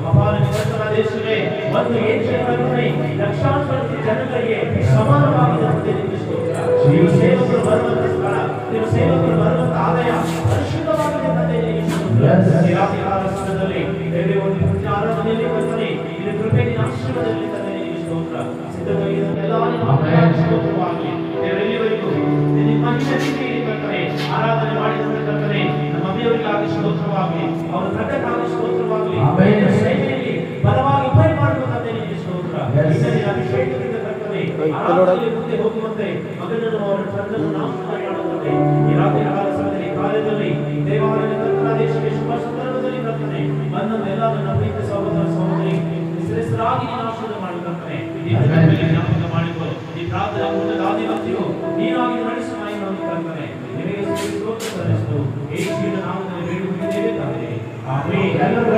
ಅಪಾರ ನಿವರ್ತನ ದೇಶವೇ ಒಂದು ಏಷ್ಯಾದಲ್ಲಿ ಲಕ್ಷಾಂತರ ಜನರಿಗೆ ಸಮಾನವಾಗಿದೆ. ನೀವು ಸೇವಕರು ಬರುವಂತ ಸ್ಥಳ, ನೀವು ಸೇವಕರು ಬರುವಂತ ಆದಾಯ ಪರಿಶುದ್ಧವಾಗಿದೆ ತಂದೆ. ಸಮಯದಲ್ಲಿ ಬೇರೆ ಒಂದು ಆರಾಧನೆಯಲ್ಲಿ ಬರ್ತಾನೆ. ಇದು ಕೃಪೆ ನಿನ್ನ ಆಶೀರ್ವಾದದಲ್ಲಿ ತಂದೆ ಸ್ತೋತ್ರ. ಸಿದ್ಧವಾಗಿರುವಂತ ಎಲ್ಲ ಸ್ತೋತ್ರವಾಗಲಿ. ದೇವರೆಲ್ಲಿವರೆಗೂ ನಿನ್ನ ಮಹಿಮೆಯಲ್ಲಿ ಬರ್ತಾನೆ ಆರಾಧನೆ ಮಾಡಿದಂತ ಕರ್ತನೆ ನಮ್ಮ ಮನೆಯವರಿಗಾಗಿ ಸ್ತೋತ್ರವಾಗಲಿ, ಅವರ ತಂದೆಗಾಗಿ ಸ್ತೋತ್ರವಾಗಲಿ. ಸೇವೆಯಲ್ಲಿ ಬಲವಾಗಿ ಉಪಯೋಗ ಮಾಡುವಂತೆ ನಿಮಗೆ ಸ್ತೋತ್ರ. ಅಭಿಷೇಕದಿಂದ ಕರ್ತನೆ ಆರಾಧನೆಯಲ್ಲಿ ಮುಂದೆ ಹೋಗುವಂತೆ ಮಗನನ್ನು ಅವರ ತಂದೆಯನ್ನು ನಾಮಸ್ಕಾರ ಮಾಡುವಂತೆ ಈ ರಾತ್ರಿ ಕಾಲ ಸಮಯದಲ್ಲಿ ಕಾರ್ಯದಲ್ಲಿ ದೇವಾಲಯದ ಕರ್ತನ ದೇಶಕ್ಕೆ ಶುಭ ಸಂದರ್ಭದಲ್ಲಿ ಕರ್ತನೆ ಬಂದ ಎಲ್ಲ ನನ್ನ ಪ್ರೀತಿ ಸಹೋದರ ಸಹೋದರಿ ಶ್ರೇಷ್ಠರಾಗಿ ನೀನು ಆಶೀರ್ವಾದ ಮಾಡುತ್ತಾರೆ. ಈ ಜ್ಞಾಪಕ ಮಾಡಿಕೊ. ಈ ಪ್ರಾರ್ಥನೆ ಮೂಲಕ ಆದಿವತ್ತಿಯು ನೀನಾಗಿ ನಡೆಸುವ ಮಹಿಮೆಯನ್ನು ಕರ್ತನೆ ನಿನಗೆ ಸ್ತೋತ್ರ ಸಲ್ಲಿಸು. ಯೇಸುವಿನ ನಾಮದಲ್ಲಿ ಬೇಡುತ್ತಿದ್ದೇವೆ ತಂದೆ. ಆಮೆನ್.